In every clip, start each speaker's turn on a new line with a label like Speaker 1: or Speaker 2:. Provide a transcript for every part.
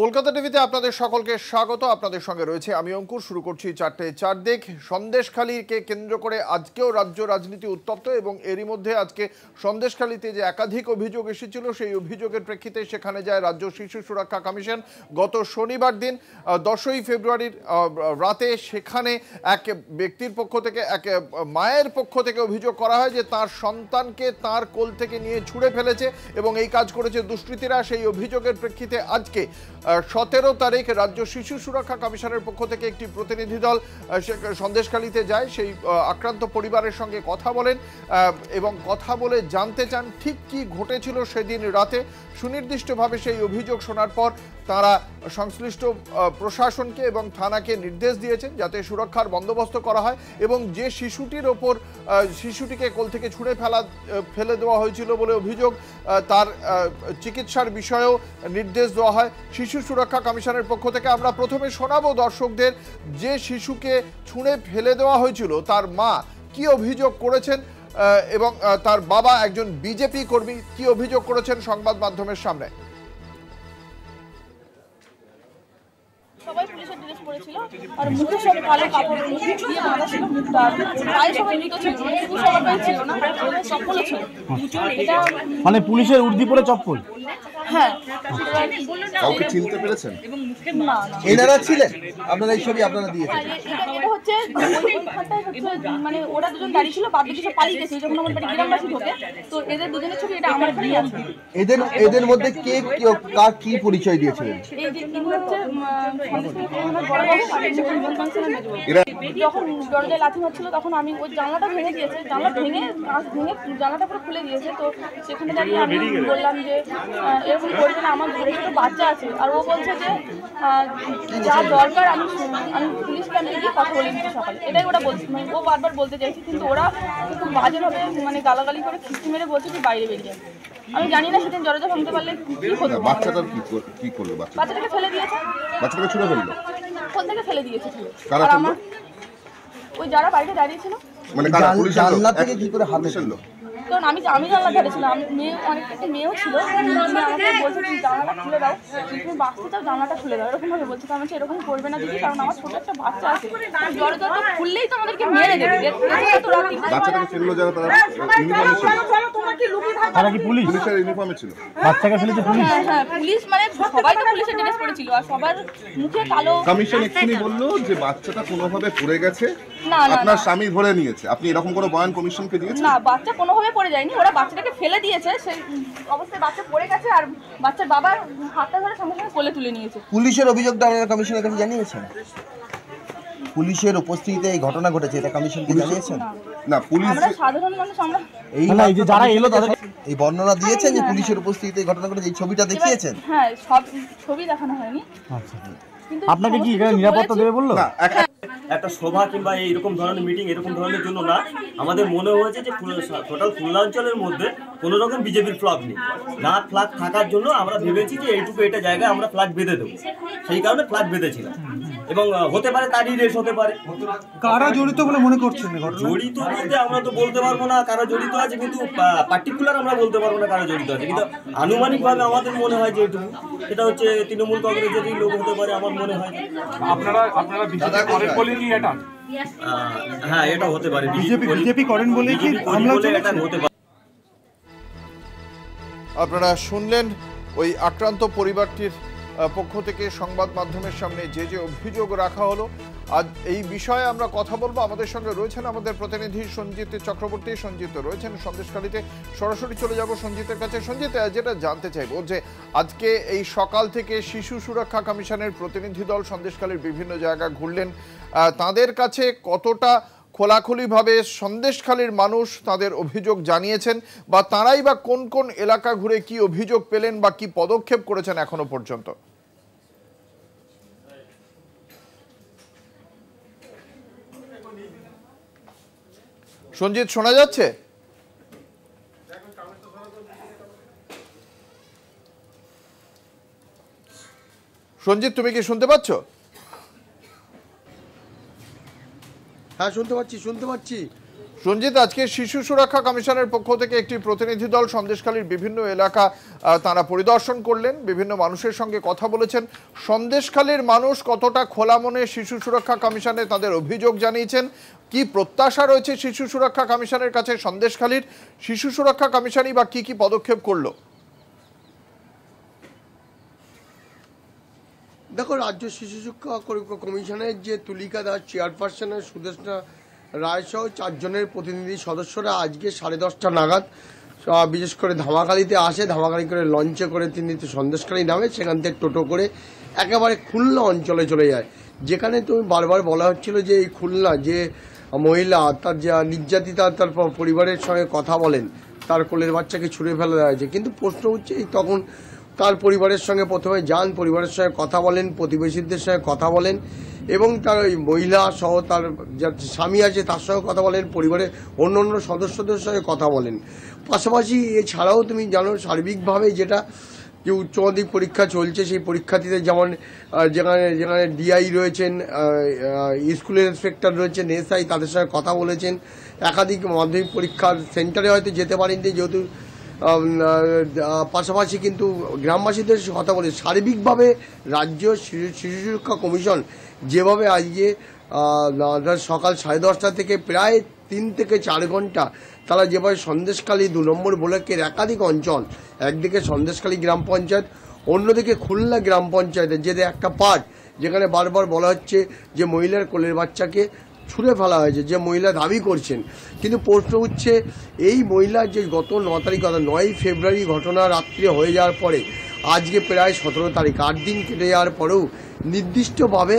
Speaker 1: কলকাতা টিভিতে আপনাদের সকলকে স্বাগত। আপনাদের সঙ্গে রয়েছে আমি অঙ্কুর। শুরু করছি 4টে 4 দিক। সন্দেশখালীকে কেন্দ্র করে আজকেও রাজ্য রাজনীতি উত্তপ্ত এবং এরই মধ্যে আজকে সন্দেশখালীতে যে একাধিক অভিযোগ এসেছিল সেই অভিযোগের প্রেক্ষিতে সেখানে যায় রাজ্য শিশু সুরক্ষা কমিশন। গত শনিবার দিন 10ই ফেব্রুয়ারির রাতে সেখানে এক ব্যক্তির পক্ষ থেকে, এক মায়ের পক্ষ থেকে অভিযোগ করা হয় যে তার সন্তানকে তার কোল থেকে নিয়ে ছুঁড়ে ফেলেছে এবং এই কাজ করেছে দুষ্কৃতীরা। সেই অভিযোগের প্রেক্ষিতে আজকে 17 তারিখ রাজ্য শিশু সুরক্ষা কমিশনের পক্ষ থেকে একটি প্রতিনিধি দল সন্দেশখালীতে যায়। সেই আক্রান্ত পরিবারের সঙ্গে কথা বলেন এবং কথা বলে জানতে চান ঠিক কি ঘটেছিল সেদিন রাতে। সুনির্দিষ্টভাবে সেই অভিযোগ শোনার পর তারা সংশ্লিষ্ট প্রশাসনকে এবং থানাকে নির্দেশ দিয়েছেন যাতে সুরক্ষার বন্দোবস্ত করা হয় এবং যে শিশুটির ওপর শিশুটিকে কোল থেকে ছুঁড়ে ফেলে দেওয়া হয়েছিল বলে অভিযোগ, তার চিকিৎসার বিষয়েও নির্দেশ দেওয়া হয় শিশু সুরক্ষা কমিশনের পক্ষ থেকে। আমরা প্রথমে শোনাবো দর্শকদের যে শিশুকে ছুঁড়ে ফেলে দেওয়া হয়েছিল তার মা কি অভিযোগ করেছেন এবং তার বাবা একজন বিজেপি কর্মী কি অভিযোগ করেছেন সংবাদ মাধ্যমের সামনে।
Speaker 2: সবাই পুলিশের ড্রেস পরেছিল আর মুখে সব কালো কাপড় দিয়ে বাঁধা ছিল, মুখটা পায়ে সবাই জুতো ছিল, শুধু সবার পায়ে ছিল না, চপ্পলও ছিল। এটা
Speaker 3: মানে পুলিশের উর্দি পরে চপ্পল।
Speaker 2: হ্যাঁ,
Speaker 4: কাউকে চিনতে পেরেছেন?
Speaker 2: না
Speaker 4: এনারা ছিলেন? আপনারা এই ছবি আপনারা দিয়েছেন?
Speaker 2: এটা হচ্ছে ওইখানটায় হচ্ছে মানে ওরা দুজন দাঁড়িয়ে ছিল, বাদ বাকি সব পালিয়ে গেছে যখন আমার বাড়ি গ্রামবাসী ঢোকে। তো এদের দুজনের ছবি এটা আমার ঘরেই আছে।
Speaker 4: এদের মধ্যে কে কার কি পরিচয় দিয়েছিলেন?
Speaker 2: এই যে ইনি হচ্ছে যখন দরজায় লাথি মারছিল তখন আমি ওই জানলাটা ভেঙে দিয়েছে, জানলা ভেঙে কাঁচ ভেঙে জানলাটা পুরো খুলে দিয়েছে। তো সেখানে দাঁড়িয়ে আমি বললাম যে এরকম করবে না, আমার ঘরে ছোটো বাচ্চা আছে। আর ও বলছে যে যা দরকার আমি পুলিশ ক্যাম্পে গিয়ে কথা বলে দিচ্ছি সকালে। এটাই ওরা বলছে, মানে ও বারবার বলতে চাইছে, কিন্তু ওরা খুব বাজেভাবে মানে গালাগালি করে খিস্তি মেরে বলছে যে বাইরে বেরিয়ে। আমি জানি না সেদিন দরজা ভাঙতে পারলে কি হতো।
Speaker 4: বাচ্চাটার কি করলো?
Speaker 2: বাচ্চাটাকে ফেলে দিয়েছে।
Speaker 4: বাচ্চাটাকে ছুঁড়ে ফেললো?
Speaker 2: কোন থেকে ফেলে দিয়েছে?
Speaker 4: কারা
Speaker 2: আর
Speaker 4: ফেললো?
Speaker 2: আমার ওই যারা বাইরে দাঁড়িয়ে ছিল।
Speaker 4: মানে কারা? পুলিশ জানলা থেকে কি করে হাতে ফেললো?
Speaker 2: কারণ আমি জানলা ধারেছিলাম, মেয়ে একটা মেয়েও ছিল, আমাকে বলছে তুমি জানলাটা খুলে দাও, তুমি বাঁচতে চাও জানলাটা খুলে দাও, এরকম ভাবে বলছে। আমি এরকম করবে না দিদি, কারণ আমার ছোট একটা বাচ্চা আছে, দরজা তো খুললেই তো আমাদেরকে মেরে দেবে।
Speaker 4: বাচ্চাটাকে ফেললো যারা তারা ইউনিফর্মে ছিল?
Speaker 3: তারা কি পুলিশ?
Speaker 4: পুলিশের ইউনিফর্মে ছিল?
Speaker 3: বাচ্চাকে ফেলেছে পুলিশ?
Speaker 2: হ্যাঁ পুলিশ, মানে সবাই তো পুলিশের ড্রেস পরেছিল আর সবার মুখে কালো।
Speaker 4: কমিশন এক্ষুনি বললো যে বাচ্চাটা কোনোভাবে পড়ে গেছে,
Speaker 2: না
Speaker 4: আপনার স্বামী ধরে নিয়েছে। আপনি এরকম কোনো বয়ান কমিশনকে দিয়েছেন?
Speaker 2: না, বাচ্চা কোনোভাবে পড়ে যায়নি, ওরা বাচ্চাটাকে ফেলে দিয়েছে, সেই অবস্থায় বাচ্চা পড়ে গেছে আর বাচ্চার বাবা হাতটা ধরে সঙ্গে সঙ্গে কোলে তুলে নিয়েছে।
Speaker 5: পুলিশের অভিযোগটা আপনারা কমিশনের কাছে জানিয়েছেন? পুলিশের উপস্থিতিতে এই ঘটনা ঘটেছে, এটা কমিশনকে জানিয়েছেন?
Speaker 4: না, পুলিশ
Speaker 2: আমরা সাধারণ মানুষ, আমরা
Speaker 3: এই যে যারা এলো তাদের
Speaker 5: এই বর্ণনা দিয়েছেন যে পুলিশের উপস্থিতিতে এই ঘটনা ঘটেছে, এই ছবিটা দেখিয়েছেন?
Speaker 2: হ্যাঁ, সব ছবি দেখানো হয়নি।
Speaker 3: আচ্ছা, আপনাকে কি এখানে নিরাপত্তা দেবে বললো?
Speaker 4: না,
Speaker 6: একটা সভা কিংবা এইরকম ধরনের মিটিং এরকম ধরনের জন্য না, আমাদের মনে হয়েছে যে টোটাল খুলনা অঞ্চলের মধ্যে কোনো রকম বিজেপির ফ্ল্যাগ নেই। না ফ্ল্যাগ থাকার জন্য আমরা ভেবেছি যে এইটুকু এটা জায়গায় আমরা ফ্ল্যাগ বেঁধে দেবো, সেই কারণে ফ্ল্যাগ বেঁধেছিলাম। এবং হতে পারে তারই রেস হতে পারে।
Speaker 3: কারা জড়িত বলে মনে করছেন?
Speaker 6: জড়িত বলতে আমরা তো বলতে পারবো না কারা জড়িত আছে, কিন্তু পার্টিকুলার আমরা বলতে পারবো না কারা জড়িত আছে, কিন্তু আনুমানিকভাবে আমাদের মনে হয় যে এটা হচ্ছে তৃণমূল কংগ্রেসেরই লোক হতে পারে আমার মনে হয়।
Speaker 7: আপনারা বিজেপি করেন বলে কি এটা?
Speaker 6: হ্যাঁ, এটা হতে পারে
Speaker 3: বিজেপি করেন বলে কি হামলা
Speaker 6: এটা হতে পারে।
Speaker 1: আপনারা শুনলেন ওই আক্রান্ত পরিবারটির পক্ষ থেকে সংবাদ মাধ্যমের সামনে যে যে অভিযোগ রাখা হলো। আজ এই বিষয়ে আমরা কথা বলবো। আমাদের সঙ্গে রয়েছেন আমাদের প্রতিনিধি সঞ্জিত চক্রবর্তী। সঞ্জিত রয়েছেন সন্দেশখালীতে, সরাসরি চলে যাব সঞ্জিতের কাছে। সঞ্জিত, যেটা জানতে চাইবো যে আজকে এই সকাল থেকে শিশু সুরক্ষা কমিশনের প্রতিনিধি দল সন্দেশখালীর বিভিন্ন জায়গা ঘুরলেন, তাদের কাছে কতটা খোলাখুলিভাবে সন্দেশখালীর মানুষ তাদের অভিযোগ জানিয়েছেন বা তারাই বা কোন কোন এলাকা ঘুরে কি অভিযোগ পেলেন বা কি পদক্ষেপ করেছেন এখনো পর্যন্ত? সঞ্জিত, শোনা যাচ্ছে? সঞ্জিত, তুমি কি শুনতে পাচ্ছ?
Speaker 5: হ্যাঁ, শুনতে পাচ্ছি।
Speaker 1: সঞ্জিত, আজকে শিশু সুরক্ষা কমিশনের পক্ষ থেকে একটি প্রতিনিধি দল সন্দেশখালীর বিভিন্ন এলাকা তারা পরিদর্শন করলেন, বিভিন্ন মানুষের সঙ্গে কথা বলেছেন। সন্দেশখালীর মানুষ কতটা খোলা মনে শিশু সুরক্ষা কমিশনে তাদের অভিযোগ জানিয়েছেন, কি প্রত্যাশা রয়েছে শিশু সুরক্ষা কমিশনের কাছে সন্দেশখালীর, শিশু সুরক্ষা কমিশনই বা কি পদক্ষেপ করলো?
Speaker 8: দেখো, রাজ্য শিশু সুরক্ষা কমিশনের যে তুলিকা দাস চেয়ারপারসনের সুদেষ্ণা রায় সহ 4 জনের প্রতিনিধি সদস্যরা আজকে 10:30 নাগাদ বিশেষ করে ধামাখালিতে আসে। ধামাখালি করে লঞ্চে করে তিনি সন্দেশখালী নামে, সেখান থেকে টোটো করে একেবারে খুলনা অঞ্চলে চলে যায়, যেখানে তুমি বারবার বলা হচ্ছিল যে এই খুলনা যে মহিলা তার যা নির্যাতিতা তার পরিবারের সঙ্গে কথা বলেন, তার কোলের বাচ্চাকে ছুঁড়ে ফেলা হয়েছে। কিন্তু প্রশ্ন হচ্ছে এই তখন তার পরিবারের সঙ্গে প্রথমে যান, পরিবারের সঙ্গে কথা বলেন, প্রতিবেশীদের সঙ্গে কথা বলেন এবং তার ওই মহিলা সহ তার যার স্বামী আছে তার সঙ্গে কথা বলেন, পরিবারের অন্য অন্য সদস্যদের সঙ্গে কথা বলেন। পাশাপাশি এছাড়াও তুমি জানো সার্বিকভাবে যেটা যে উচ্চ মাধ্যমিক পরীক্ষা চলছে, সেই পরীক্ষার্থীদের যেমন যেখানে ডিআই রয়েছেন, স্কুলের ইন্সপেক্টর রয়েছেন, এসআই, তাদের সঙ্গে কথা বলেছেন। একাধিক মাধ্যমিক পরীক্ষার সেন্টারে হয়তো যেতে পারেননি যেহেতু, পাশাপাশি কিন্তু গ্রামবাসীদের কথা বলে সার্বিকভাবে রাজ্য শিশু সুরক্ষা কমিশন যেভাবে আজকে সকাল 10:30 থেকে প্রায় 3 থেকে 4 ঘন্টা তারা যেভাবে সন্দেশখালী 2 নম্বর ব্লকের একাধিক অঞ্চল, একদিকে সন্দেশখালী গ্রাম পঞ্চায়েত, অন্যদিকে খুলনা গ্রাম পঞ্চায়েতের যে একটা পার্ট যেখানে বারবার বলা হচ্ছে যে মহিলার কোলের বাচ্চাকে ছুঁড়ে ফেলা হয়েছে, যে মহিলা দাবি করছেন। কিন্তু প্রশ্ন হচ্ছে এই মহিলা যে গত 9 তারিখ 9 ফেব্রুয়ারি ঘটনা রাত্রে হয়ে যাওয়ার পরে আজকে প্রায় 17 তারিখ, 8 দিন কেটে যাওয়ার পরেও নির্দিষ্টভাবে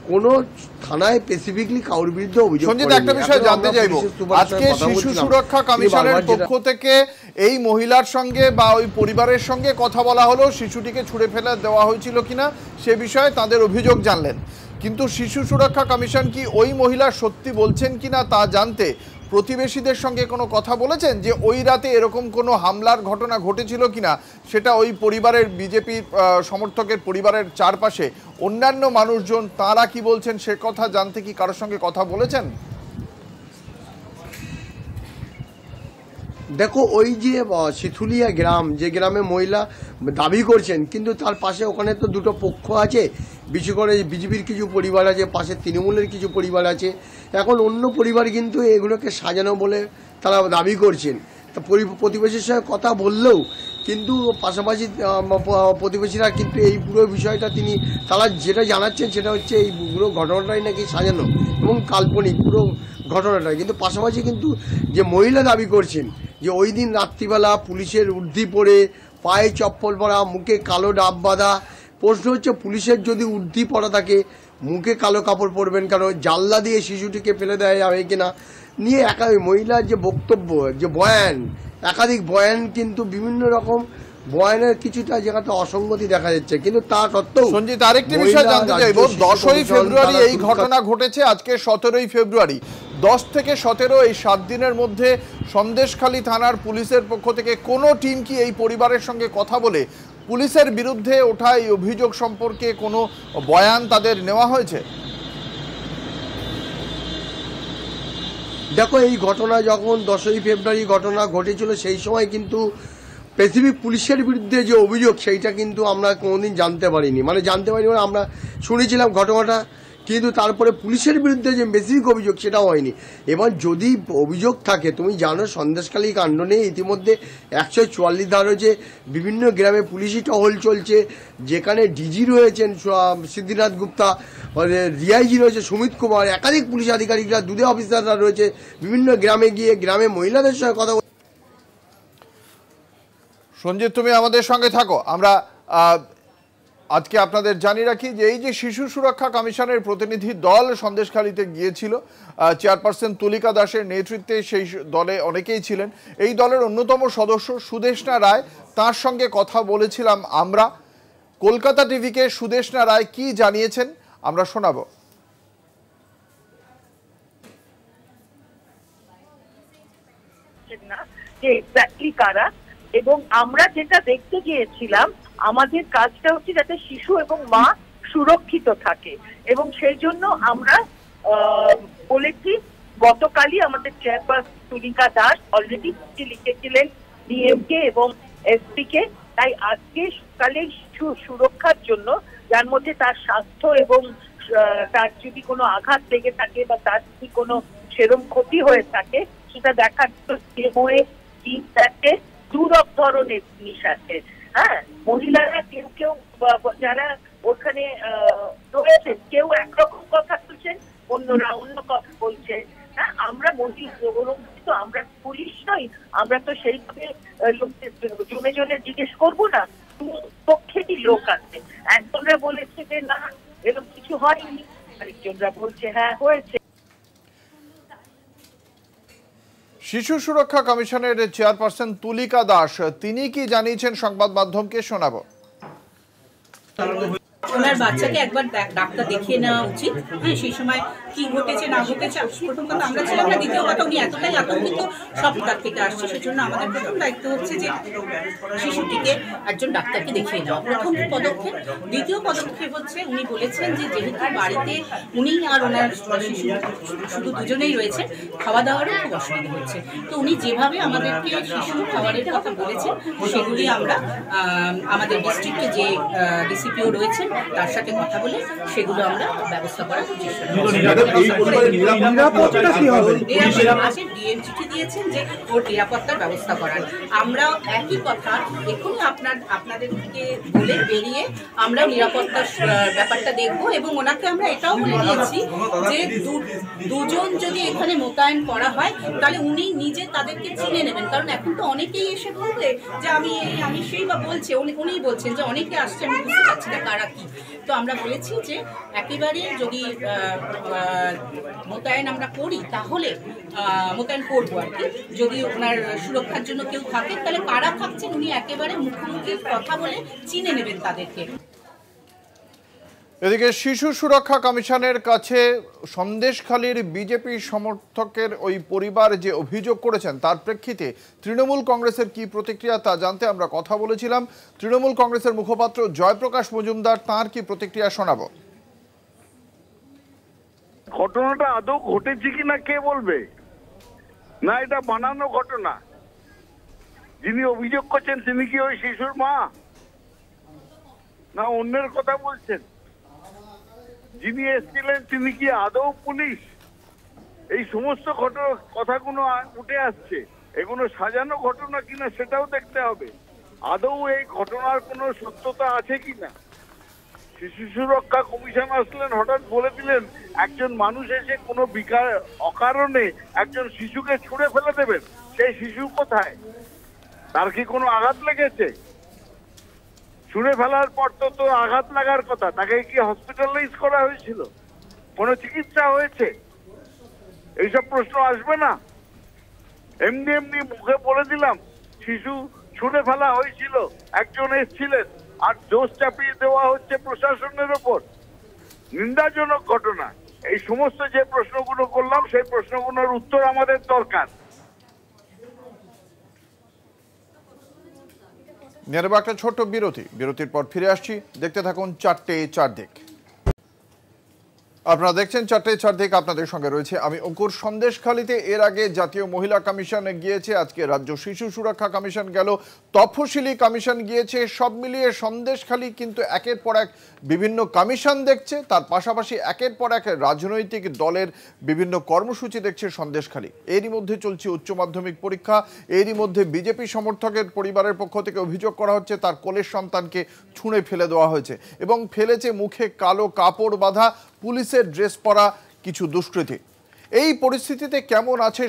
Speaker 8: কোনো থানায় স্পেসিফিকলি কারোর বিরুদ্ধে অভিযোগ করেনি।
Speaker 1: সঞ্জিত, একটা বিষয় জানতে চাইবো, আজকে শিশু সুরক্ষা কমিশনের পক্ষ থেকে এই মহিলার সঙ্গে বা ওই পরিবারের সঙ্গে কথা বলা হলো, শিশুটিকে ছুঁড়ে ফেলে দেওয়া হয়েছিল কিনা সে বিষয়ে তাদের অভিযোগ জানলেন। কিন্তু শিশু সুরক্ষা কমিশন কি ওই মহিলা সত্যি বলছেন কিনা তা জানতে প্রতিবেশীদের সঙ্গে কোনো কথা বলেছেন, যে ওই রাতে এরকম কোনো হামলার ঘটনা ঘটেছিল কিনা, সেটা ওই পরিবারের বিজেপি সমর্থকের পরিবারের চারপাশে অন্যান্য মানুষজন তারা কি বলছেন সে কথা জানতে কি কারোর সঙ্গে কথা বলেছেন?
Speaker 8: দেখো, ওই যে শিথুলিয়া গ্রাম, যে গ্রামে মহিলা দাবি করছেন, কিন্তু তার পাশে ওখানে তো দুটো পক্ষ আছে, বিশেষ করে বিজেপির কিছু পরিবার আছে, পাশে তৃণমূলের কিছু পরিবার আছে। এখন অন্য পরিবার কিন্তু এগুলোকে সাজানো বলে তারা দাবি করছেন। তা প্রতিবেশীর সঙ্গে কথা বললেও কিন্তু পাশাপাশি প্রতিবেশীরা কিন্তু এই পুরো বিষয়টা তারা যেটা জানাচ্ছেন সেটা হচ্ছে এই পুরো ঘটনাটাই নাকি সাজানো এবং কাল্পনিক পুরো ঘটনাটা। কিন্তু পাশাপাশি কিন্তু যে মহিলা দাবি করছেন যে ওই দিন রাত্রিবেলা পুলিশের উর্দি পরে, পায়ে চপ্পল পরা, মুখে কালো ডাব বাঁধা। প্রশ্ন হচ্ছে পুলিশের যদি উর্দি পরা থাকে, মুখে কালো কাপড় পরবেন কেন? জানলা দিয়ে শিশুটিকে ফেলে দেওয়া যাবে কিনা নিয়ে মহিলার যে বক্তব্য, যে বয়ান, একাধিক বয়ান, কিন্তু বিভিন্ন রকম বয়ানের কিছুটা জায়গাতে অসঙ্গতি দেখা যাচ্ছে। কিন্তু তা সত্ত্বেও
Speaker 1: সঞ্জিত, আরেকটি বিষয় জানতে চাইবো, 10ই ফেব্রুয়ারি এই ঘটনা ঘটেছে, আজকে 17ই ফেব্রুয়ারি, 10 থেকে 17 এই 7 দিনের মধ্যে সন্দেশখালী থানার পুলিশের পক্ষ থেকে কোনো টিম কি এই পরিবারের সঙ্গে কথা বলে পুলিশের বিরুদ্ধে ওঠা এই অভিযোগ সম্পর্কে কোনো বয়ান তাদের নেওয়া হয়েছে?
Speaker 8: দেখো, এই ঘটনা যখন 10ই ফেব্রুয়ারি ঘটনা ঘটেছিল সেই সময় কিন্তু স্পেসিফিক পুলিশের বিরুদ্ধে যে অভিযোগ সেইটা কিন্তু আমরা কোনোদিন জানতে পারিনি, মানে আমরা শুনেছিলাম ঘটনাটা, কিন্তু তারপরে পুলিশের বিরুদ্ধে যে বেসিক অভিযোগ সেটাও হয়নি। এবার যদি অভিযোগ থাকে, তুমি জানো সন্দেশখালী কাণ্ড নিয়ে ইতিমধ্যে 144 ধারা যে বিভিন্ন গ্রামে পুলিশি টহল চলছে, যেখানে ডিজি রয়েছেন সিদ্ধিনাথ গুপ্তা, ডিআইজি রয়েছে সুমিত কুমার, একাধিক পুলিশ আধিকারিকরা, দুদে অফিসাররা রয়েছে, বিভিন্ন গ্রামে গিয়ে গ্রামে মহিলাদের সঙ্গে কথা।
Speaker 1: সঞ্জিত, তুমি আমাদের সঙ্গে থাকো। আমরা আজকে আপনাদের জানিয়ে রাখি যে এই যে শিশু সুরক্ষা কমিশনের প্রতিনিধি দল সন্দেশখালীতে গিয়েছিল, চেয়ারপারসন তুলিকা দাসের নেতৃত্বে সেই দলে অনেকেই ছিলেন। এই দলের অন্যতম সদস্য সুদেষ্ণা রায়, তার সঙ্গে কথা বলেছিলাম আমরা। কলকাতা টিভিকে সুদেষ্ণা রায় কি জানিয়েছেন আমরা শোনাবো।
Speaker 9: এবং আমরা যেটা দেখতে গিয়েছিলাম, আমাদের কাজটা হচ্ছে যাতে শিশু এবং মা সুরক্ষিত থাকে, এবং সেই জন্য আমরা বলেছি গতকালই আমাদের চেয়ারপারসন তুলিকা দাস অলরেডি চিঠি লিখেছিলেন ডিএমকে এবং এসপি কে। তাই আজকে সকালে শিশু সুরক্ষার জন্য, যার মধ্যে তার স্বাস্থ্য এবং তার যদি কোনো আঘাত লেগে থাকে বা তার যদি কোনো সেরম ক্ষতি হয়ে থাকে সেটা দেখার জন্য দু ধরনের জিনিস আছে। হ্যাঁ, মহিলারা কেউ কেউ যারা ওখানে রয়েছেন কেউ একরকম কথা বলছেন, অন্যরা অন্য কথা বলছে। হ্যাঁ, আমরা আমরা পুলিশ নই, আমরা তো সেইভাবে লোকদের জনে জনে জিজ্ঞেস করবো না। পক্ষেরই লোক আছে, একজনরা বলেছে যে না এরকম কিছু হয়নি, আরেকজনরা বলছে হ্যাঁ হয়েছে।
Speaker 1: শিশু সুরক্ষা কমিশনের চেয়ারপারসন তুলিকা দাস তিনি কি জানিয়েছেন সংবাদ মাধ্যমকে শোনাবো।
Speaker 10: ওনার বাচ্চাকে একবার ডাক্তার দেখিয়ে নেওয়া উচিত। হ্যাঁ, সেই সময় কি ঘটেছে না ঘটেছে প্রথম কথা আমরা ছিলাম না, দ্বিতীয় কথা উনি এতটাই আতঙ্কিত সব তার থেকে আসছে, সেজন্য আমাদের প্রথম দায়িত্ব হচ্ছে যে শিশুটিকে একজন ডাক্তারকে দেখিয়ে নেওয়া, প্রথম পদক্ষেপ। দ্বিতীয় পদক্ষেপ হচ্ছে উনি বলেছেন যে যেহেতু বাড়িতে উনি আর ওনার শিশু শুধু দুজনেই রয়েছে, খাওয়া দাওয়ারও খুব অসুবিধা হচ্ছে, তো উনি যেভাবে আমাদেরকে শিশু খাবারের কথা বলেছেন সেগুলি আমরা আমাদের ডিস্ট্রিক্টে যে ডিসিপিও রয়েছেন তার সাথে কথা বলে সেগুলো আমরা ব্যবস্থা করার চেষ্টা করছি। ডিএম চিঠি দিয়েছেন যে ওর নিরাপত্তার ব্যবস্থা করার। আমরাও একই কথা এখনই আপনাদেরকে বলে বেরিয়ে আমরাও নিরাপত্তার ব্যাপারটা দেখব, এবং ওনাকে আমরা এটাও বলে দিয়েছি যে দুজন যদি এখানে মোতায়েন করা হয় তাহলে উনি নিজে তাদেরকে চিনে নেবেন, কারণ এখন তো অনেকেই এসে বলবে যে আমি সেই বা বলছে উনিই বলছেন যে অনেকে আসছে আমি বুঝতে পারছি না কারা কি। তো আমরা বলেছি যে একেবারে যদি মোতায়েন আমরা করি তাহলে মোতায়েন করবো আর কি, যদি ওনার সুরক্ষার জন্য কেউ থাকে তাহলে কারা থাকছেন উনি একেবারে মুখোমুখি কথা বলে চিনে নেবেন তাদেরকে।
Speaker 1: এদিকে শিশু সুরক্ষা কমিশনের কাছে সন্দেশখালীর বিজেপি সমর্থকের ওই পরিবার যে অভিযোগ করেছেন তার প্রেক্ষিতে তৃণমূল কংগ্রেসের কি প্রতিক্রিয়া তা জানতে আমরা কথা বলেছিলাম। তৃণমূল কংগ্রেসের মুখপাত্র জয়প্রকাশ মজুমদার তাঁর কি প্রতিক্রিয়া শোনাবো।
Speaker 11: ঘটনাটা আদৌ ঘটেছে কিনা কে বলবে? না এটা বানানো ঘটনা? যিনি অভিযোগ করছেন তিনি কি ওই শিশুর মা, না অন্যের কথা বলছেন? যিনি এসেছিলেন তিনি কি আদৌ পুলিশ? এই সমস্ত কথাগুলো উঠে আসছে, এগুলো সাজানো ঘটনা কিনা সেটাও দেখতে হবে। আদৌ এই ঘটনার কোনো সত্যতা আছে কিনা। শিশু সুরক্ষা কমিশন আসলেন, হঠাৎ বলে দিলেন একজন মানুষ এসে কোনো অকারণে একজন শিশুকে ছুঁড়ে ফেলে দেবেন। সেই শিশু কোথায়? তার কি কোনো আঘাত লেগেছে? ছুঁড়ে ফেলার পর তো আঘাত লাগার কথা, তাকে কি হসপিটালাইজ করা হয়েছিল? কোনো চিকিৎসা হয়েছে? এইসব প্রশ্ন আসবে না? এমনি এমনি মুখে বলে দিলাম শিশু ছুঁড়ে ফেলা হয়েছিল, একজন এসেছিলেন, আর দোষ চাপিয়ে দেওয়া হচ্ছে প্রশাসনের ওপর। নিন্দাজনক ঘটনা। এই সমস্ত যে প্রশ্নগুলো করলাম সেই প্রশ্নগুলোর উত্তর আমাদের দরকার।
Speaker 1: নেব একটা ছোট্ট বিরতির পর ফিরে আসছি। দেখতে থাকুন 4টে 4 দিক। আপনারা দেখছেন 4টে 4 দিক, আপনাদের সঙ্গে রয়েছে আমি অঙ্কুর। সন্দেশখালীতে এর আগে জাতীয় মহিলা কমিশন গিয়েছে, আজকে রাজ্য শিশু সুরক্ষা কমিশন গেল, তফসিলি কমিশন গিয়েছে। সব মিলিয়ে সন্দেশখালী কিন্তু একের পর এক বিভিন্ন কমিশন দেখছে, তার পাশাপাশি একের পর এক রাজনৈতিক দলের বিভিন্ন কর্মসূচি দেখছে সন্দেশখালী। এরই মধ্যে চলছে উচ্চ মাধ্যমিক পরীক্ষা, এরই মধ্যে বিজেপি সমর্থকের পরিবারের পক্ষ থেকে অভিযোগ করা হচ্ছে তার কোলের সন্তানকে ছুঁড়ে ফেলে দেওয়া হয়েছে, এবং ফেলেছে মুখে কালো কাপড় বাঁধা পুলিশের ড্রেস পরা কিছু দুষ্কৃতী। এই পরিস্থিতিতে কেমন আছে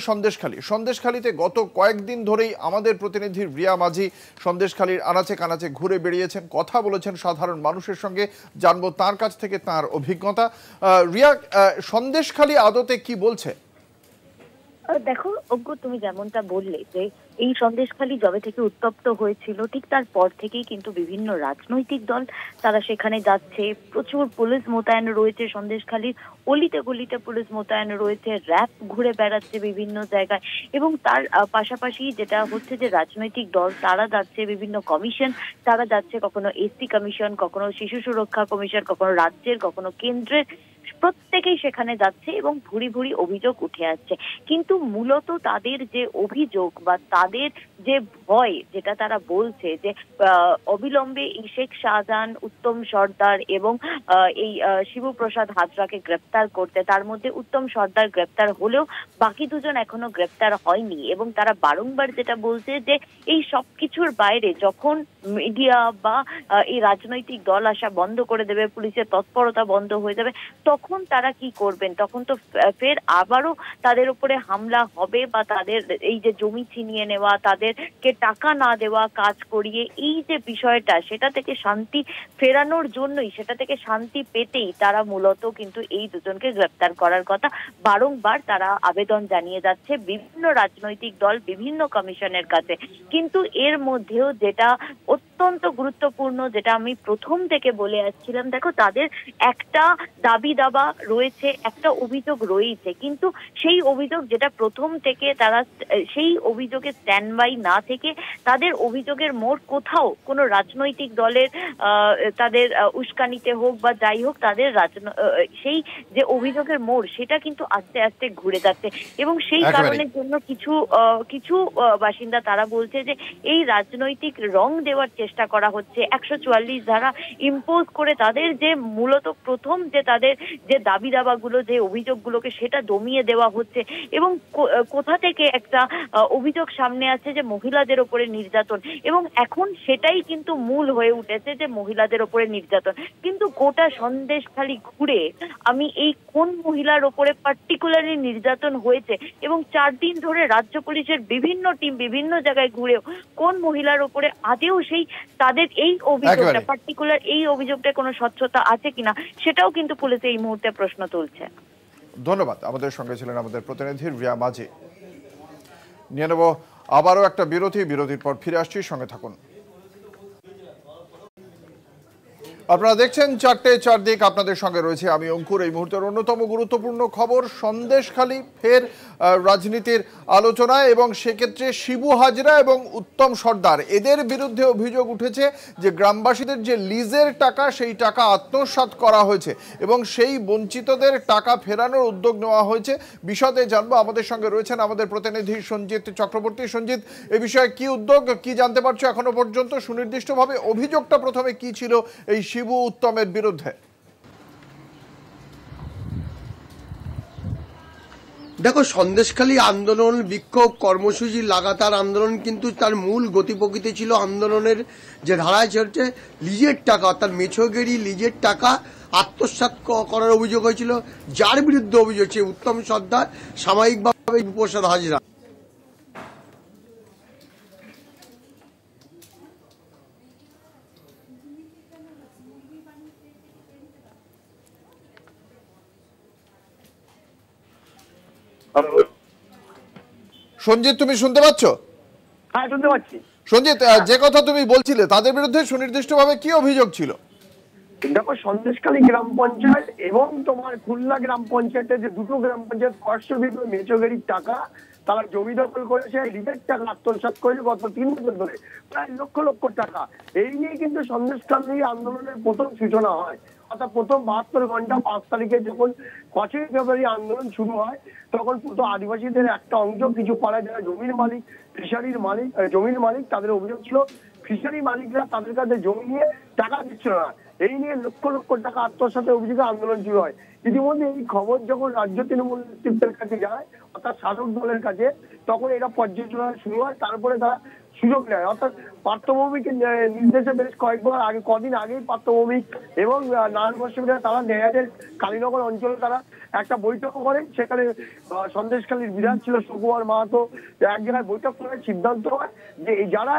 Speaker 1: সন্দেশখালীতে গত কয়েকদিন ধরেই আমাদের প্রতিনিধি রিয়া মাঝি সন্দেশখালীর আনাচে কানাচে ঘুরে বেরিয়েছেন, কথা বলেছেন সাধারণ মানুষের সঙ্গে, জানবো তার কাছ থেকে তার অভিজ্ঞতা। রিয়া, সন্দেশখালী আদতে কি বলছে?
Speaker 12: দেখো অঙ্কুর, তুমি যেমনটা বললে যে এই সন্দেশখালী যবে থেকে উত্তপ্ত হয়েছিল ঠিক তারপর থেকেই কিন্তু বিভিন্ন রাজনৈতিক দল তারা সেখানে যাচ্ছে, প্রচুর পুলিশ মোতায়েন রয়েছে সন্দেশখালীর অলিতে গলিতে, পুলিশ মোতায়েন রয়েছে, র্যাব ঘুরে বেড়াচ্ছে বিভিন্ন জায়গায়, এবং তার পাশাপাশি যেটা হচ্ছে যে রাজনৈতিক দল তারা যাচ্ছে বিভিন্ন কমিশন, তারা যাচ্ছে কখনো এসসি কমিশন, কখনো শিশু সুরক্ষা কমিশন, কখনো রাজ্যের, কখনো কেন্দ্রের প্রত্যেকেই সেখানে যাচ্ছে এবং ভুরি ভুরি অভিযোগ উঠে আসছে। কিন্তু মূলত তাদের যে অভিযোগ বা তাদের যে ভয়, যেটা তারা বলছে যে অবিলম্বে এই শেখ শাহজাহান, উত্তম সর্দার এবং এই শিবপ্রসাদ হাজরাকে গ্রেপ্তার করতে, তার মধ্যে উত্তম সর্দার গ্রেপ্তার হলেও বাকি দুজন এখনো গ্রেপ্তার হয়নি। এবং তারা বারংবার যেটা বলছে যে এই সবকিছুর বাইরে যখন মিডিয়া বা এই রাজনৈতিক দল আসা বন্ধ করে দেবে, পুলিশের তৎপরতা বন্ধ হয়ে যাবে, তখন তারা কি করবেন? তখন তো ফের আবারও তাদের উপরে হামলা হবে বা তাদের এই যে জমি ছিনিয়ে নেওয়া, তাদেরকে টাকা না দেওয়া, কাজ করিয়ে এই যে বিষয়টা, সেটা থেকে শান্তি ফেরানোর জন্যই, সেটা থেকে শান্তি পেতেই তারা মূলত কিন্তু এই দুজনকে গ্রেপ্তার করার কথা বারংবার তারা আবেদন জানিয়ে যাচ্ছে বিভিন্ন রাজনৈতিক দল, বিভিন্ন কমিশনের কাছে। কিন্তু এর মধ্যেও যেটা অত্যন্ত গুরুত্বপূর্ণ, যেটা আমি প্রথম থেকে বলে আসছিলাম, দেখো তাদের একটা দাবি দাবা রয়েছে, একটা অভিযোগ রয়েছে, কিন্তু সেই অভিযোগ যেটা প্রথম থেকে তারা সেই অভিযোগে স্ট্যান্ড বাই না থেকে তাদের অভিযোগের মোড় কোথাও কোনো রাজনৈতিক দলের তাদের উস্কানিতে হোক বা যাই হোক, তাদের সেই যে অভিযোগের মোড় সেটা কিন্তু আস্তে আস্তে ঘুরে যাচ্ছে। এবং সেই কারণের জন্য কিছু বাসিন্দা তারা বলছে যে এই রাজনৈতিক রং দেওয়ার চেষ্টা করা হচ্ছে, 144 ধারা ইম্পোজ করে তাদের যে মূলত প্রথম যে তাদের যে দাবি দাবাগুলো, যে অভিযোগগুলোকে, সেটা দমিয়ে দেওয়া হচ্ছে। এবং কোথা থেকে একটা অভিযোগ সামনে আসছে যে মহিলাদের ওপরে নির্যাতন, এবং এখন সেটাই কিন্তু মূল হয়ে উঠেছে যে মহিলাদের ওপরে নির্যাতন। কিন্তু গোটা সন্দেশখালি ঘুরে আমি এই কোন মহিলার ওপরে পার্টিকুলারলি নির্যাতন হয়েছে, এবং 4 দিন ধরে রাজ্য পুলিশের বিভিন্ন টিম বিভিন্ন জায়গায় ঘুরেও কোন মহিলার ওপরে আদেও সেই তাদের এই অভিযোগটা, পার্টিকুলার এই অভিযোগটা কোনো স্বচ্ছতা আছে কিনা, সেটাও কিন্তু পুলিশ এই মুহূর্তে প্রশ্ন তুলছে।
Speaker 1: ধন্যবাদ। আমাদের সঙ্গে ছিলেন আমাদের প্রতিনিধি রিয়া মাঝি। নিয়ে নেব আবারও একটা বিরতির পর ফিরে আসছি, সঙ্গে থাকুন। আপনারা দেখছেন 4টে 4 দিক, আপনাদের সঙ্গে রয়েছে আমি অঙ্কুর। এই মুহূর্তের অন্যতম গুরুত্বপূর্ণ খবর, সন্দেশখালী ফের রাজনীতির আলোচনায়, এবং সেক্ষেত্রে শিবু হাজরা এবং উত্তম সর্দার এদের বিরুদ্ধে অভিযোগ উঠেছে যে গ্রামবাসীদের যে লিজের টাকা, সেই টাকা আত্মসাৎ করা হয়েছে এবং সেই বঞ্চিতদের টাকা ফেরানোর উদ্যোগ নেওয়া হয়েছে। বিশদে জানবো, আমাদের সঙ্গে রয়েছেন আমাদের প্রতিনিধি সঞ্জিত চক্রবর্তী। সঞ্জিত, এ বিষয়ে কি উদ্যোগ, কি জানতে পারছো এখনো পর্যন্ত? সুনির্দিষ্টভাবে অভিযোগটা প্রথমে কি ছিল এই শিবু উত্তমের বিরুদ্ধে?
Speaker 8: দেখো, সন্দেশখালী আন্দোলন, বিক্ষোভ কর্মসূচি, লাগাতার আন্দোলন, কিন্তু তার মূল গতি প্রকৃতি ছিল আন্দোলনের যে ধারায় চলছে লিজের টাকা, অর্থাৎ মেছগেরি লিজের টাকা আত্মসাৎ করার অভিযোগ হয়েছিল। যার বিরুদ্ধে অভিযোগ হচ্ছে উত্তম সর্দার, সাময়িকভাবে শিবপ্রসাদ হাজরা।
Speaker 1: সঞ্জিত, তুমি শুনতে পাচ্ছ?
Speaker 13: হ্যাঁ, শুনতে পাচ্ছি।
Speaker 1: সঞ্জিত, যে কথা তুমি বলছিলে, তাদের বিরুদ্ধে সুনির্দিষ্টভাবে কি অভিযোগ ছিল?
Speaker 13: দেখো, সন্দেশখালী গ্রাম পঞ্চায়েত এবং তোমার খুলনা গ্রাম পঞ্চায়েতের যে দুটো গ্রাম পঞ্চায়েত পার্শ্ববর্তী মেছগেরির টাকা তারা জমি দখল করেছে, রিজের টাকা আত্মসাৎ করেছে গত 3 বছর ধরে, প্রায় লক্ষ লক্ষ টাকা। এই নিয়ে কিন্তু সন্দেশখালী আন্দোলনের প্রথম সূচনা হয়। অর্থাৎ প্রথম 72 ঘন্টা 5 তারিখে যখন 5ই ফেব্রুয়ারি আন্দোলন শুরু হয়, তখন পুরো আদিবাসীদের একটা অংশ, কিছু পাড়ায় যারা জমির মালিক, ফিশারির মালিক, জমির মালিক, তাদের অভিযোগ ছিল ফিশারি মালিকরা তাদের কাছে জমি নিয়ে টাকা দিচ্ছিল না। এই নিয়ে লক্ষ লক্ষ টাকা আত্মসাতের অভিযোগে আন্দোলন শুরু হয়। ইতিমধ্যে এই খবর যখন রাজ্য তৃণমূল নেতৃত্বের কাছে যায়, অর্থাৎ শাসক দলের কাছে, তখন এটা পর্যালোচনা শুরু হয়। তারপরে তারা সুযোগ নেয়, অর্থাৎ পার্থভৌমিকের নির্দেশে বেশ কদিন আগেই পার্থভৌমিক এবং নারায়ণ গোস্বামীরা তারা নেহাদের কালীনগর অঞ্চলে তারা একটা বৈঠক করেন। সেখানে সন্দেশখালীর বিধায়ক ছিল সুকুমার মাহাতো, এক জায়গায় বৈঠক করে সিদ্ধান্ত হয় যে যারা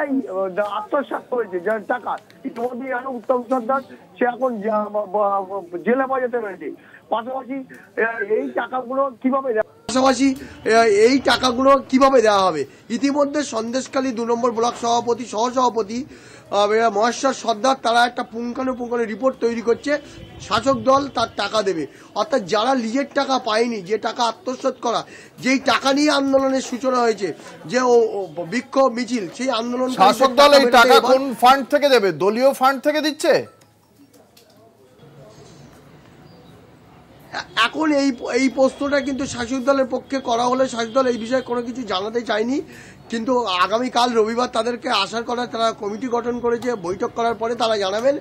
Speaker 13: আত্মসাৎ করেছে, যার টাকা ইতিমধ্যে উত্তম সর্দার, সে এখন জেলে বাজাতে রয়েছে। পাশাপাশি এই টাকাগুলো কিভাবে দেওয়া হবে, ইতিমধ্যে সন্দেশখালী 2 নম্বর ব্লক সভাপতি, সহসভাপতি মহেশ্বর সর্দার তারা একটা পুঙ্খানুপুঙ্খানু রিপোর্ট তৈরি করছে। শাসক দল তার টাকা দেবে, অর্থাৎ যারা লিজের টাকা পায়নি, যে টাকা আত্মসাৎ করা, যেই টাকা নিয়ে আন্দোলনের সূচনা হয়েছে, যে বিক্ষোভ মিছিল, সেই আন্দোলন
Speaker 1: শাসক দল এই টাকা কোন ফান্ড থেকে দেবে? দলীয় ফান্ড থেকে দিচ্ছে?
Speaker 8: এখন এই প্রশ্নটা কিন্তু শাসক দলের পক্ষে করা হলে শাসক দল এই বিষয়ে কোনো কিছু জানাতে চায়নি, কিন্তু আগামীকাল রবিবার তাদেরকে আসার কথা, তারা কমিটি গঠন করেছে, বৈঠক করার পরে তারা জানাবেন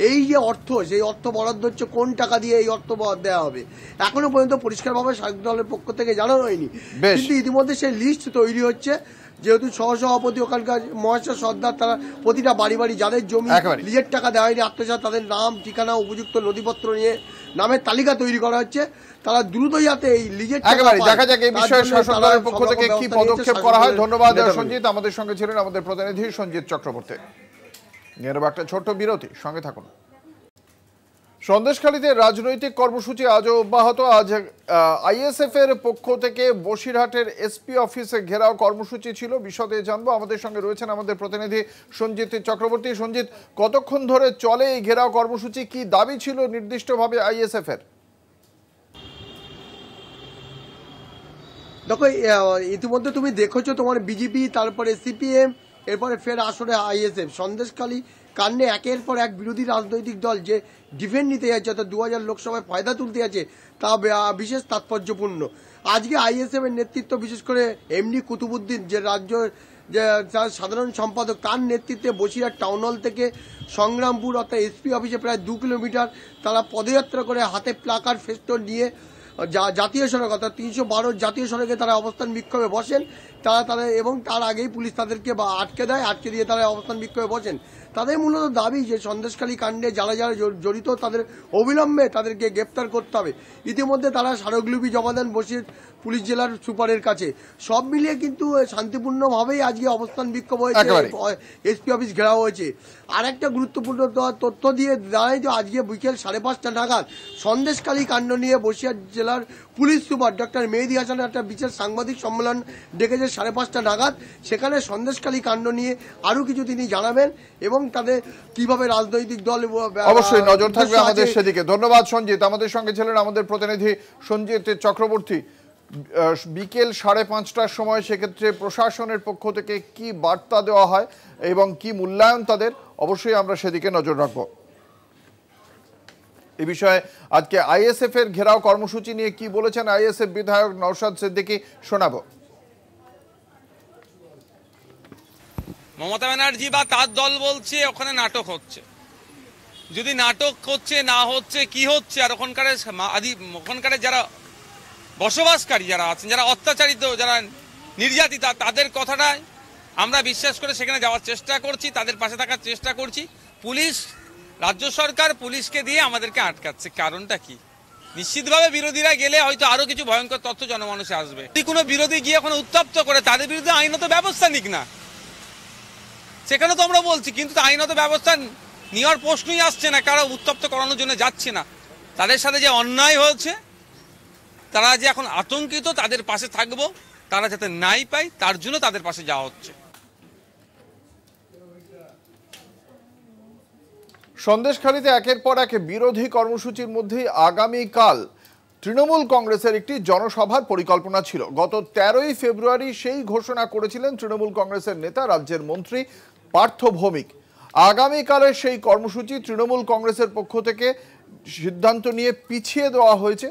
Speaker 8: এই যে অর্থ, সেই অর্থ বরাদ্দ হচ্ছে কোন টাকা দিয়ে এই অর্থ দেওয়া হবে। এখনো পর্যন্ত পরিষ্কারভাবে শাসক দলের পক্ষ থেকে জানানো হয়নি, কিন্তু ইতিমধ্যে সেই লিস্ট তৈরি হচ্ছে। যেহেতু সহসভাপতি ওখানকার মহেশ্বর সর্দার, তারা প্রতিটা বাড়ি বাড়ি যাদের জমি লিজের টাকা দেওয়া হয়নি আত্মসাৎ, তাদের নাম ঠিকানা উপযুক্ত নথিপত্র নিয়ে নামের তালিকা তৈরি করা হচ্ছে। তারা দ্রুত যাতে এই লিজের
Speaker 1: দেখা যাক এই বিষয়ে শাসক দলের পক্ষ থেকে কি পদক্ষেপ করা হয়। ধন্যবাদ সঞ্জিত, আমাদের সঙ্গে ছিলেন আমাদের প্রতিনিধি সঞ্জিত চক্রবর্তী। নিয়ে নেব একটা ছোট্ট বিরতি, সঙ্গে থাকুন। সন্দেশখালীতে রাজনৈতিক কর্মসূচি আজও অব্যাহত। আজ আইএসএফ এর পক্ষ থেকে বসিরহাটের এসপি অফিসে ঘেরাও কর্মসূচি ছিল। বিশদে জানবো, আমাদের সঙ্গে রয়েছেন আমাদের প্রতিনিধি সঞ্জিত চক্রবর্তী। সঞ্জিত, কতক্ষণ ধরে চলে এই ঘেরাও কর্মসূচি? কি দাবি ছিল নির্দিষ্টভাবে আইএসএফ এর?
Speaker 8: দেখো, ইতিমধ্যে তুমি দেখেছো, তোমার বিজেপি, তারপরে সিপিএম, এরপরে ফের আসলে আইএসএফ, সন্দেশখালী কাণ্ডে একের পর এক বিরোধী রাজনৈতিক দল যে ডিফেন্ড নিতে যাচ্ছে, অর্থাৎ 2000 লোকসভায় ফায়দা তুলতে যাচ্ছে, তা বিশেষ তাৎপর্যপূর্ণ। আজকে আইএসএফ এর নেতৃত্ব, বিশেষ করে এমডি কুতুবুদ্দিন, যে রাজ্যের যে সাধারণ সম্পাদক, তার নেতৃত্বে বসিরহাট টাউন হল থেকে সংগ্রামপুর অর্থাৎ এসপি অফিসে প্রায় 2 কিলোমিটার তারা পদযাত্রা করে হাতে প্লাকার্ড ফেস্টুন নিয়ে জাতীয় সড়ক অর্থাৎ 312 জাতীয় সড়কে তারা অবস্থান বিক্ষোভে বসেন। তারা এবং তার আগেই পুলিশ তাদেরকে আটকে দেয়, আটকে দিয়ে তারা অবস্থান বিক্ষোভে বসেন। তাদের মূলত দাবি যে সন্দেশখালী কাণ্ডে যারা যারা জড়িত তাদের অবিলম্বে তাদেরকে গ্রেপ্তার করতে হবে। ইতিমধ্যে তারা স্মারকলিপি জমা দেন বসিরহাট পুলিশ জেলার সুপারের কাছে। সব মিলিয়ে কিন্তু শান্তিপূর্ণভাবেই আজকে অবস্থান বিক্ষোভ হয়েছে, এসপি অফিস ঘেরাও হয়েছে। আর একটা গুরুত্বপূর্ণ তথ্য দিয়ে জানাই যে আজকে বিকেল 5:30 নাগাদ সন্দেশখালী কাণ্ড নিয়ে বসিরহাট জেলার police super doctor Mehedi Hasan একটা বিশেষ সাংবাদিক সম্মেলন ডেকেছে 5:30 নাগাদ। সেখানে সন্দেশখালী কাণ্ড নিয়ে আরো কিছু তিনি জানাবেন এবং তাদের কিভাবে রাজনৈতিক দল
Speaker 1: অবশ্যই নজর থাকবে আমাদের সেদিকে। ধন্যবাদ সঞ্জিত, আমাদের সঙ্গে ছিলেন আমাদের প্রতিনিধি সঞ্জিত চক্রবর্তী। বিকেল 5:30টার সময় সেক্ষেত্রে প্রশাসনের পক্ষ থেকে কি বার্তা দেওয়া হয় এবং কি মূল্যায়ন তাদের, অবশ্যই আমরা সেদিকে নজর রাখবো। এই বিষয়ে আজকে আইএসএফ এর ঘেরাও কর্মসূচি নিয়ে কি বলেছেন আইএসএফ বিধায়ক নওশাদ সিদ্দিকী, শোনাবো।
Speaker 14: মমতা ব্যানার্জি বা তার দল বলছে ওখানে নাটক হচ্ছে। যদি নাটক হচ্ছে না হচ্ছে কি হচ্ছে, আর ওখানকার যারা বসবাসকারী যারা আছেন, যারা অত্যাচারিত, যারা নির্যাতিতা, তাদের কথাটাই আমরা বিশ্বাস করে সেখানে যাওয়ার চেষ্টা করছি, তাদের পাশে থাকার চেষ্টা করছি। পুলিশ, রাজ্য সরকার পুলিশকে দিয়ে আমাদেরকে আটকাচ্ছে। কারণটা কি? নিশ্চিতভাবে বিরোধীরা গেলে হয়তো আরো কিছু ভয়ঙ্কর তথ্য জনমানুষে আসবে। যদি কোনো বিরোধী গিয়ে ওখানে উত্তপ্ত করে, তাদের বিরুদ্ধে আইনত ব্যবস্থা নিক না, সেখানে তো আমরা বলছি, কিন্তু আইনত ব্যবস্থা নেওয়ার প্রশ্নই আসছে না। কারা উত্তপ্ত করানোর জন্য যাচ্ছে না, তাদের সাথে যে অন্যায় হয়েছে, তারা যে এখন আতঙ্কিত, তাদের পাশে থাকবো, তারা যাতে নাই পায় তার জন্য তাদের পাশে যাওয়া হচ্ছে।
Speaker 1: সন্দেশখালীতে একের পর এক বিরোধী কর্মসূচির মধ্যে আগামীকাল তৃণমূল কংগ্রেসের একটি জনসভার পরিকল্পনা ছিল। গত 13ই ফেব্রুয়ারি সেই ঘোষণা করেছিলেন তৃণমূল কংগ্রেসের নেতা, রাজ্যের মন্ত্রী পার্থ ভৌমিক। আগামীকালের সেই কর্মসূচি তৃণমূল কংগ্রেসের পক্ষ থেকে সিদ্ধান্ত নিয়ে পিছিয়ে দেওয়া হয়েছে।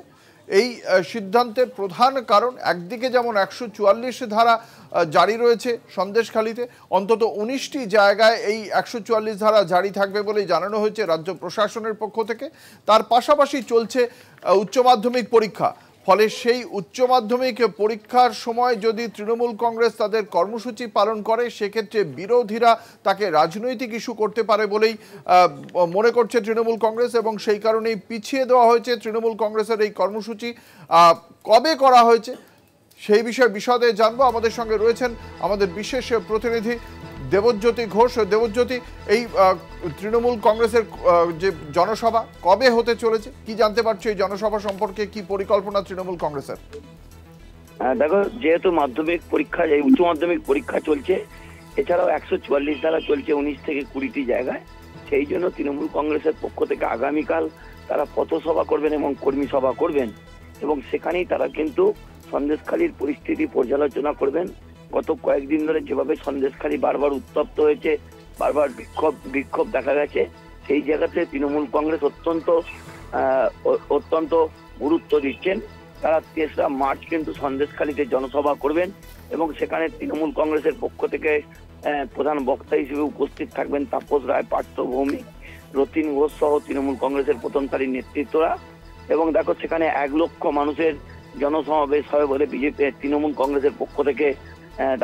Speaker 1: এই সিদ্ধান্তের প্রধান কারণ, একদিকে যেমন 144 ধারা জারি রয়েছে সন্দেশখালীতে, অন্তত 19টি জায়গায় এই 144 ধারা জারি থাকবে বলেই জানানো হয়েছে রাজ্য প্রশাসনের পক্ষ থেকে। তার পাশাপাশি চলছে উচ্চ মাধ্যমিক পরীক্ষা। ফলে সেই উচ্চ মাধ্যমিক পরীক্ষার সময় যদি তৃণমূল কংগ্রেস তাদের কর্মসূচি পালন করে, সেক্ষেত্রে বিরোধীরা তাকে রাজনৈতিক ইস্যু করতে পারে বলেই মনে করছে তৃণমূল কংগ্রেস, এবং সেই কারণেই পিছিয়ে দেওয়া হয়েছে তৃণমূল কংগ্রেসের এই কর্মসূচি। কবে করা হয়েছে সেই বিষয়ে বিশদে জানবো। আমাদের সঙ্গে রয়েছেন আমাদের বিশেষ প্রতিনিধি দেবজ্যোতি ঘোষ। দেবজ্যোতি, এই তৃণমূল কংগ্রেসের যে জনসভা কবে হতে চলেছে, কি জানতে পারছো এই জনসভা সম্পর্কে? কি পরিকল্পনা তৃণমূল কংগ্রেসের?
Speaker 15: দেখো, যেহেতু মাধ্যমিক পরীক্ষা, এই উচ্চ মাধ্যমিক পরীক্ষা চলছে, এছাড়াও 144 ধারা চলছে 19 থেকে 20টি জায়গায়, সেই জন্য তৃণমূল কংগ্রেসের পক্ষ থেকে আগামীকাল তারা পথসভা করবেন এবং কর্মী সভা করবেন, এবং সেখানেই তারা কিন্তু সন্দেশখালীর পরিস্থিতি পর্যালোচনা করবেন। গত কয়েকদিন ধরে যেভাবে সন্দেশখালী বারবার উত্তপ্ত হয়েছে, বারবার বিক্ষোভ দেখা গেছে, সেই জায়গাতে তৃণমূল কংগ্রেস অত্যন্ত গুরুত্ব দিচ্ছেন। তারা 3রা মার্চ কিন্তু সন্দেশখালীতে জনসভা করবেন এবং সেখানে তৃণমূল কংগ্রেসের পক্ষ থেকে প্রধান বক্তা হিসেবে উপস্থিত থাকবেন তাপস রায়, পার্থ ভৌমিক, রতিন ঘোষ সহ তৃণমূল কংগ্রেসের প্রথম সারির নেতৃত্বরা। এবং দেখো সেখানে 1 লক্ষ মানুষের জনসমাবেশ হবে বলে তৃণমূল কংগ্রেসের পক্ষ থেকে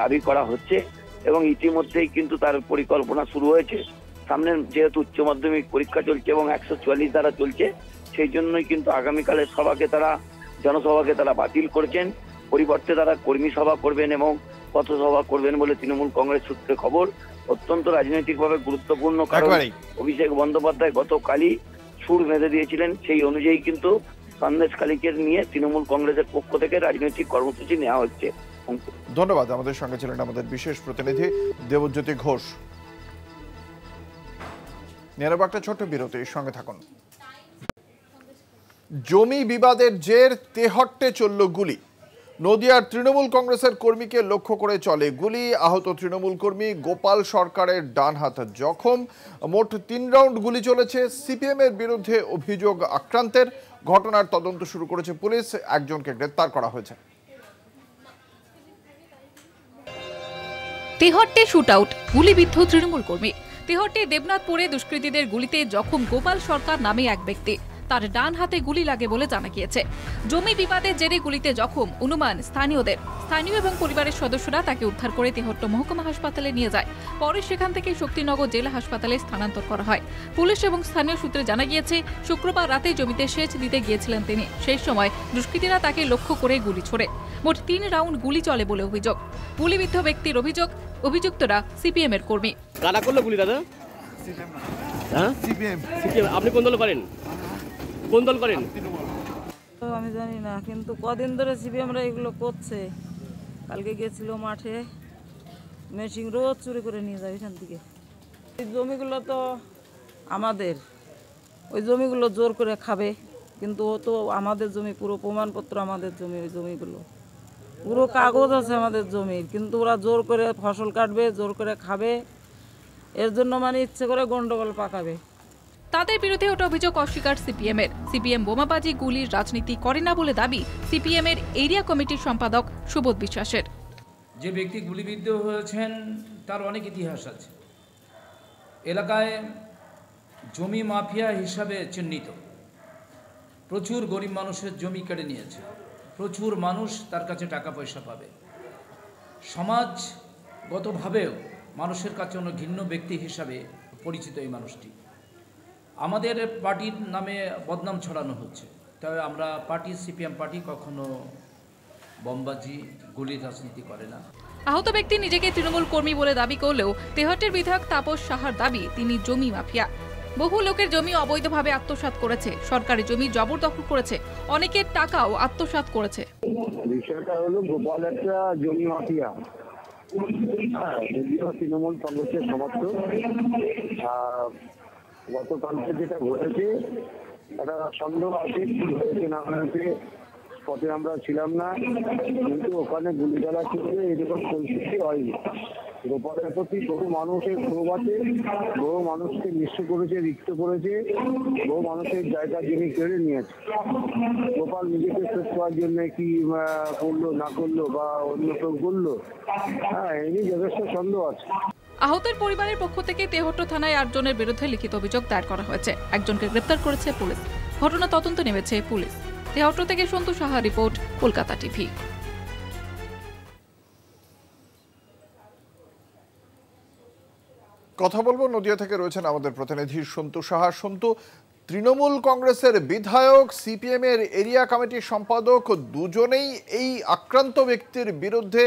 Speaker 15: দাবি করা হচ্ছে এবং ইতিমধ্যেই কিন্তু তার পরিকল্পনা শুরু হয়েছে। সামনের যেহেতু উচ্চ মাধ্যমিক পরীক্ষা চলছে এবং 144 ধারা চলছে, সেই জন্যই কিন্তু আগামীকালের জনসভাকে তারা বাতিল করেছেন। পরিবর্তে তারা কর্মী সভা করবেন এবং পথসভা করবেন বলে তৃণমূল কংগ্রেস সূত্রে খবর। অত্যন্ত রাজনৈতিকভাবে গুরুত্বপূর্ণ কারণ অভিষেক বন্দ্যোপাধ্যায় গতকালই সুর বেঁধে দিয়েছিলেন, সেই অনুযায়ী কিন্তু সন্দেশখালীকে নিয়ে তৃণমূল কংগ্রেসের পক্ষ থেকে রাজনৈতিক কর্মসূচি নেওয়া হচ্ছে।
Speaker 1: ধন্যবাদ। আমাদের সঙ্গে ছিলেন আমাদের বিশেষ প্রতিনিধি দেবজ্যোতি ঘোষ। নেব একটা ছোট্ট বিরতির সঙ্গে থাকুন। জমি বিবাদের জের তেহট্টে চলল গুলি। নদিয়ার তৃণমূল কংগ্রেসের কর্মীকে লক্ষ্য করে চলে গুলি। আহত তৃণমূল কর্মী গোপাল সরকারের ডান হাত জখম। মোট 3 রাউন্ড গুলি চলেছে। সিপিএম এর বিরুদ্ধে অভিযোগ আক্রান্তের। ঘটনার তদন্ত শুরু করেছে পুলিশ। একজনকে গ্রেপ্তার করা হয়েছে।
Speaker 16: তেহট্টে শুটআউট, গুলিবিদ্ধ তৃণমূল কর্মী। তেহট্টে দেবনাথপুরে দুষ্কৃতীদের গুলিতে জখম গোপাল সরকার নামে এক ব্যক্তি। তার ডান হাতে গুলি লাগে বলে জানা গিয়েছে। জমি বিবাদের জেরে গুলিতে জখম অনুমান স্থানীয়দের। স্থানীয় এবং পরিবারের সদস্যরা তাকে উদ্ধার করে তেহট্ট মহকুমা হাসপাতালে নিয়ে যায়। পরে সেখান থেকে শক্তিনগর জেলা হাসপাতালে স্থানান্তর করা হয়। পুলিশ এবং স্থানীয় সূত্রে জানা গিয়েছে, শুক্রবার রাতে জমিতে সেচ দিতে গিয়েছিলেন তিনি। সেই সময় দুষ্কৃতীরা তাকে লক্ষ্য করে গুলি ছোড়ে। মোট 3 রাউন্ড গুলি চলে বলে অভিযোগ। গুলিবিদ্ধ ব্যক্তির অভিযোগ, অভিযুক্তরা সিপিএম এর কর্মী।
Speaker 17: কারা করলো গুলি দাদা? সিপিএম। আপনি কোন দল করেন? কোন দল করেন?
Speaker 18: আমি জানি না, কিন্তু কদিন ধরে সিপিএমরা এগুলো করছে। কালকে গেছিল মাঠে, মেশিন রোজ চুরি করে নিয়ে যায় এখান থেকে। এই জমিগুলো তো আমাদের, ওই জমিগুলো জোর করে খাবে, কিন্তু ও তো আমাদের জমি, পুরো প্রমাণপত্র আমাদের জমি। ওই জমিগুলো পুরো কাগজ আছে আমাদের জমির, কিন্তু ওরা জোর করে ফসল কাটবে, জোর করে খাবে। এর জন্য মানে ইচ্ছে করে গন্ডগোল পাকাবে।
Speaker 16: তাদের বিরুদ্ধে ওটা অভিযোগ অস্বীকার সিপিএম এর। সিপিএম বোমাবাজি গুলির রাজনীতি করে না বলে দাবি সিপিএম এর এরিয়া কমিটির সম্পাদক সুবোধ বিশ্বাসের।
Speaker 19: যে ব্যক্তি গুলিবিদ্ধ হয়েছেন তার অনেক ইতিহাস আছে। এলাকায় জমি মাফিয়া হিসাবে চিহ্নিত। প্রচুর গরিব মানুষের জমি কেড়ে নিয়েছে। প্রচুর মানুষ তার কাছে টাকা পয়সা পাবে। সমাজগতভাবেও মানুষের কাছে অনেক ঘৃণ্য ব্যক্তি হিসাবে পরিচিত এই মানুষটি। আমাদের পার্টির নামে বদনাম ছড়ানো হচ্ছে। তবে আমরা পার্টি, সিপিএম পার্টি কখনো বোমবাজি গুলির রাজনীতি করে না।
Speaker 16: আহত ব্যক্তি নিজেকে তৃণমূল কর্মী বলে দাবি করলেও তেহট্টের বিধায়ক তাপস সাহার দাবি তিনি জমি মাফিয়া। বহু লোকের জমি অবৈধভাবে আত্মসাৎ করেছে, সরকারি জমি জবরদখল করেছে, অনেকের টাকাও আত্মসাৎ করেছে।
Speaker 13: বিষয়টা হলো গোপাল একটা জমি মাফিয়া। তৃণমূল কংগ্রেসের সমর্থক। গতকালকে যেটা ঘটেছে একটা সন্দেহ আছে, কি হয়েছে না হয়েছে পথে আমরা ছিলাম না, কিন্তু ওখানে গুলি চালা ছিল, এরকম পরিস্থিতি হয়নি। গোপালের প্রতি বহু মানুষের ক্ষোভ আছে, বহু মানুষকে নিঃস্ব করেছে, রিক্ত করেছে, বহু মানুষের জায়গা যিনি কেড়ে নিয়েছে। গোপাল নিজেকে শেষ করার জন্য কি করলো না করলো বা অন্য কেউ করলো, এই নিয়ে যথেষ্ট সন্দেহ আছে।
Speaker 16: আহতের পরিবারের পক্ষ থেকে তেহট্ট থানায় 8 জনের বিরুদ্ধে লিখিত অভিযোগ দায়ের করা হয়েছে। একজনকে গ্রেপ্তার করেছে পুলিশ। ঘটনা তদন্ত নেমেছে পুলিশ। তেহট্ট থেকে সন্তু সাহা রিপোর্ট, কলকাতা টিভি।
Speaker 1: কথা বলবো নদিয়া থেকে রয়েছেন আমাদের প্রতিনিধি সন্তু সাহা। সন্তু, তৃণমূল কংগ্রেসের বিধায়ক, সিপিএম এর এরিয়া কমিটির সম্পাদক দুজনেই এই আক্রান্ত ব্যক্তির বিরুদ্ধে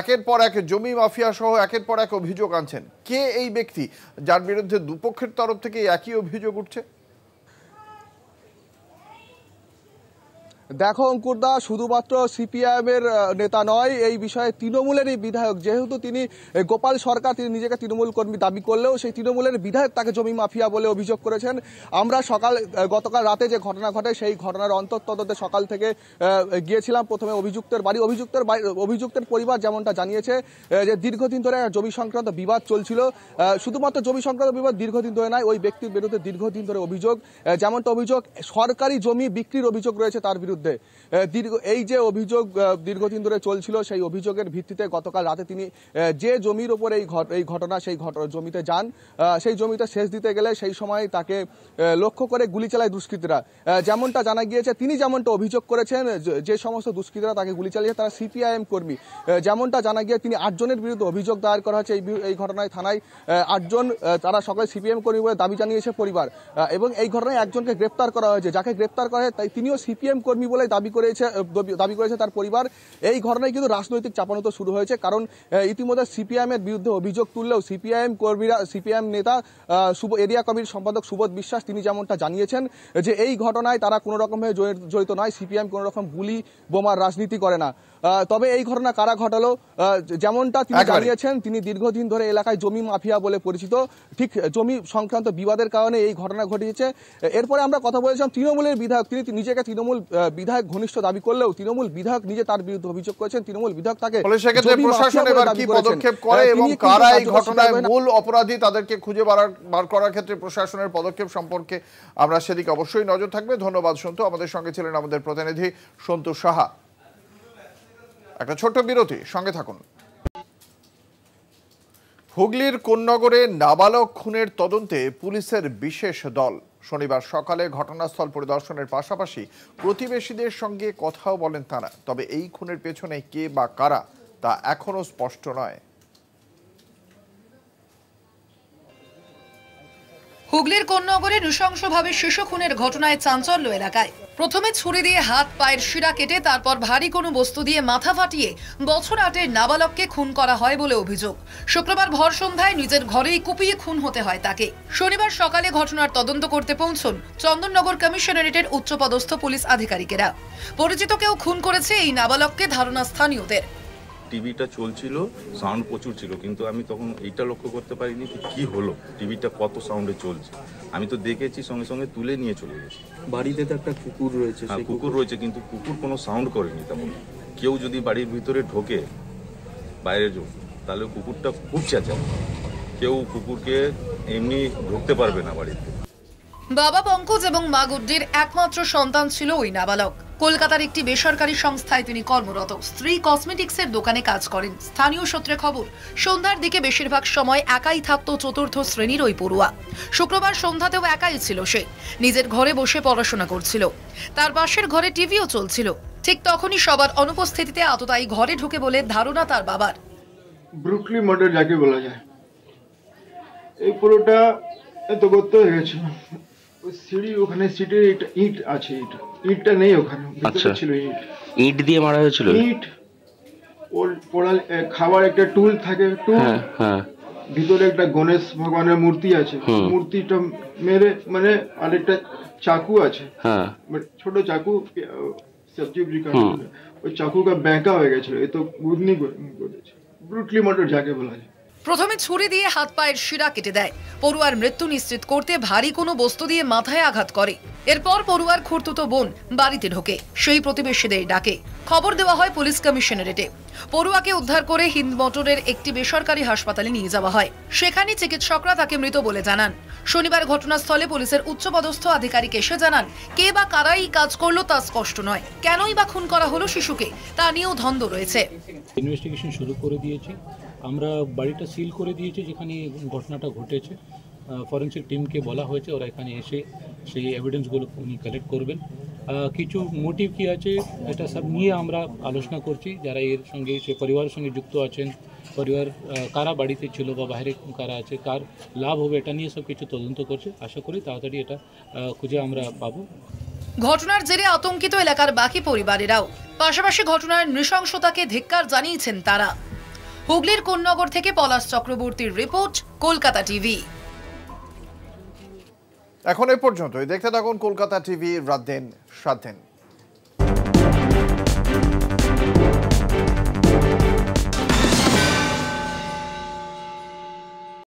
Speaker 1: একের পর এক জমি মাফিয়া সহ একের পর এক অভিযোগ আনছেন। কে এই ব্যক্তি যার বিরুদ্ধে দুপক্ষের তরফ থেকে একই অভিযোগ উঠছে?
Speaker 20: দেখো অঙ্কুরদা, শুধুমাত্র সিপিআইএম এর নেতা নয়, এই বিষয়ে তৃণমূলেরই বিধায়ক, যেহেতু তিনি গোপাল সরকার, তিনি নিজেকে তৃণমূল কর্মী দাবি করলেও সেই তৃণমূলের বিধায়ক তাকে জমি মাফিয়া বলে অভিযোগ করেছেন। আমরা গতকাল রাতে যে ঘটনা ঘটে সেই ঘটনার অন্তর্তদন্তে সকাল থেকে গিয়েছিলাম। প্রথমে অভিযুক্তের পরিবার যেমনটা জানিয়েছে যে দীর্ঘদিন ধরে জমি সংক্রান্ত বিবাদ চলছিল। শুধুমাত্র জমি সংক্রান্ত বিবাদ দীর্ঘদিন ধরে নয়, ওই ব্যক্তির বিরুদ্ধে দীর্ঘদিন ধরে অভিযোগ, যেমনটা অভিযোগ সরকারি জমি বিক্রির অভিযোগ রয়েছে তার বিরুদ্ধে। এই যে অভিযোগ দীর্ঘদিন ধরে চলছিল, সেই অভিযোগের ভিত্তিতে গতকাল রাতে তিনি যে জমির ওপর এই ঘটনা, সেই জমিতে যান। সেই জমিতে সেচ দিতে গেলে সেই সময় তাকে লক্ষ্য করে গুলি চালায় দুষ্কৃতীরা। যেমনটা জানা গিয়েছে, তিনি যেমনটা অভিযোগ করেছেন, যে সমস্ত দুষ্কৃতীরা তাকে গুলি চালিয়েছে তারা সিপিআইএম কর্মী। যেমনটা জানা গিয়ে 8 জনের বিরুদ্ধে অভিযোগ দায়ের করা হয়েছে এই ঘটনায় থানায়। 8 জন, তারা সকলে সিপিএম কর্মী বলে দাবি জানিয়েছে পরিবার। এবং এই ঘটনায় একজনকে গ্রেপ্তার করা হয়েছে, যাকে গ্রেপ্তার করা হয় তিনিও সিপিএম কর্মী বলে দাবি করেছে তার পরিবার। এই ঘটনায় কিন্তু রাজনৈতিক চাপানোতো শুরু হয়েছে, কারণ ইতিমধ্যে সিপিআইএম এর বিরুদ্ধে অভিযোগ তুললেও সিপিআইএম নেতা এরিয়া কমিটির সম্পাদক সুবোধ বিশ্বাস তিনি যেমনটা জানিয়েছেন যে এই ঘটনায় তারা কোনো রকমভাবে জড়িত নয়, সিপিআইএম কোনো রকম গুলি বোমার রাজনীতি করে না। তবে এই ঘটনা কারা ঘটালো, যেমনটা তিনি জানিয়েছেন, তিনি দীর্ঘদিন ধরে এলাকায় জমি মাফিয়া বলে পরিচিত। ঠিক জমি সংক্রান্ত বিবাদের কারণে এই ঘটনা ঘটিয়েছে। এরপরে আমরা কথা বলেছিলাম তৃণমূলের বিধায়ক, তিনি নিজেকে তৃণমূল বিধায়ক ঘনিষ্ঠ দাবি করলেও তৃণমূল বিধায়ক নিজে তার বিরুদ্ধে অভিযোগ করেছেন। তৃণমূল বিধায়ক তাকে
Speaker 1: প্রশাসন এবার কি পদক্ষেপ করে এবং কারা এই ঘটনায় মূল অপরাধী তাদেরকে খুঁজে বার করার ক্ষেত্রে প্রশাসনের পদক্ষেপ সম্পর্কে আমরা সেদিকে অবশ্যই নজর থাকবে। ধন্যবাদ সন্তু। আমাদের সঙ্গে ছিলেন আমাদের প্রতিনিধি সন্তু সাহা। একটা ছোট্ট বিরতি, সঙ্গে থাকুন। হুগলির কোন্নগরে নাবালক খুনের তদন্তে পুলিশের বিশেষ দল শনিবার সকালে ঘটনাস্থল পরিদর্শনের পাশাপাশি প্রতিবেশীদের সঙ্গে কথাও বলেন তারা। তবে এই খুনের পেছনে কে বা কারা তা এখনো স্পষ্ট নয়।
Speaker 16: হুগলির কোন্নগরে নৃশংসভাবে শিশু খুনের ঘটনায় চাঞ্চল্য এলাকায়। প্রথমে ছুরি দিয়ে হাত পায়ের শিরা কেটে তারপর ভারী কোনো বস্তু দিয়ে মাথা ফাটিয়ে বছর 8-এর নাবালককে খুন করা হয় বলে অভিযোগ। শুক্রবার ভর সন্ধ্যায় নিজের ঘরেই কুপিয়ে খুন হতে হয় তাকে। শনিবার সকালে ঘটনার তদন্ত করতে পৌঁছন চন্দননগর কমিশনারেটের উচ্চপদস্থ পুলিশ আধিকারিকেরা। পরিচিত কেউ খুন করেছে এই নাবালককে ধারণা স্থানীয়দের।
Speaker 21: টিভিটা চলছিল, সাউন্ড প্রচুর ছিল, কিন্তু আমি তখন এইটা লক্ষ্য করতে পারিনি কি হলো, টিভিটা কত সাউন্ডে চলছে। আমি তো দেখেছি, সঙ্গে সঙ্গে তুলে নিয়ে চলে গেছি।
Speaker 22: বাড়িতে তো একটা কুকুর রয়েছে।
Speaker 21: হ্যাঁ, কুকুর রয়েছে, কিন্তু কুকুর কোনো সাউন্ড করেনি তেমন। কেউ যদি বাড়ির ভিতরে ঢোকে বাইরে তাহলে কুকুরটা খুব চেঁচাবে। কেউ কুকুরকে এমনি ঢুকতে পারবে না বাড়িতে।
Speaker 16: বাবা পঙ্কজ এবং মা গুড্ডির একমাত্র সন্তান ছিল ওই নাবালক। কলকাতার একটি বেসরকারি সংস্থায় তিনি কর্মরত। স্ত্রী কসমেটিক্সের দোকানে কাজ করেন। স্থানীয় সূত্রে খবর, সন্ধ্যার দিকে বেশিরভাগ সময় একাই থাকতো 4র্থ শ্রেণীর ওই পড়ুয়া। শুক্রবার সন্ধ্যাতেও একাই ছিল সে। নিজের ঘরে বসে পড়াশোনা করছিল। তার পাশের ঘরে টিভিও চলছিল। ঠিক তখনই সবার অনুপস্থিতিতে আততায়ী ঘরে ঢুকে বলে ধারণা তার বাবার।
Speaker 23: ব্রুকলি মার্ডার যাকে বলা যায়, এই পুরোটা এত করতে হয়ে গেছে। সিঁড়ি, ওখানে সিটের ইট আছে, ইটটা নেই ওখানে, ভিতরে ছিল ইট।
Speaker 22: ইট দিয়ে মারা হয়েছিল।
Speaker 23: ইট, ওর পোড়াল খাবার একটা টুল থাকে, টুল, ভিতরে একটা গণেশ ভগবানের মূর্তি আছে, মূর্তিটা মেরে, মানে আরেকটা চাকু আছে, ছোট চাকু, সবজি কাটতে, ওই চাকুটা ব্যাঁকা হয়ে গেছিল। এ তো গুদনি করেছে। ব্রুটলি মার্ডার যাকে বলা যায়।
Speaker 16: প্রথমে ছুরি দিয়ে হাত পায়ের শিরা কেটে দেয়। পড়ুয়ার মৃত্যু নিশ্চিত করতে ভারী কোনো বস্তু দিয়ে মাথায় আঘাত করে। এরপর পড়ুয়ার খুড়তুতো বোন বাড়িতে ঢোকে। সেই প্রতিবেশীদের ডাকে খবর দেওয়া হয় পুলিশ কমিশনারেটে। পড়ুয়াকে উদ্ধার করে হিন্দ মোটরের একটি বেসরকারি হাসপাতালে নিয়ে যাওয়া হয়। সেখানে চিকিৎসকরা তাকে মৃত বলে জানান। শনিবার ঘটনাস্থলে পুলিশের উচ্চপদস্থ আধিকারিক এসে জানান, কে বা কারাই কাজ করলো তা স্পষ্ট নয়। কেনই বা খুন করা হলো শিশুকে তা নিয়েও দ্বন্দ্ব রয়েছে।
Speaker 24: ইনভেস্টিগেশন শুরু করে দিয়েছি আমরা। বাড়িটা সিল করে দিয়েছি যেখানে ঘটনাটা ঘটেছে। ফরেন্সিক টিমকে বলা হয়েছে, ওরা এখানে এসে সেই এভিডেন্সগুলো উনি কালেক্ট করবেন। কিছু মোটিভ কী আছে এটা সব নিয়ে আমরা আলোচনা করছি। যারা এর সঙ্গে সে পরিবারের সঙ্গে যুক্ত আছেন, পরিবার কারা বাড়িতে ছিল বা বাইরে কারা আছে, কার লাভ হবে, এটা নিয়ে সব কিছু তদন্ত করছে। আশা করি তাড়াতাড়ি এটা খুঁজে আমরা পাবো।
Speaker 16: ঘটনার জেরে আতঙ্কিত এলাকার বাকি পরিবারেরাও। পাশাপাশি ঘটনার নৃশংসতাকে ধিক্কার জানিয়েছেন তারা। হুগলির কোন্নগর থেকে পলাশ চক্রবর্তীর রিপোর্ট, কলকাতা টিভি।
Speaker 1: এখন এ পর্যন্তই। দেখতে থাকুন কলকাতা টিভি। রাত দিন, সাত দিন।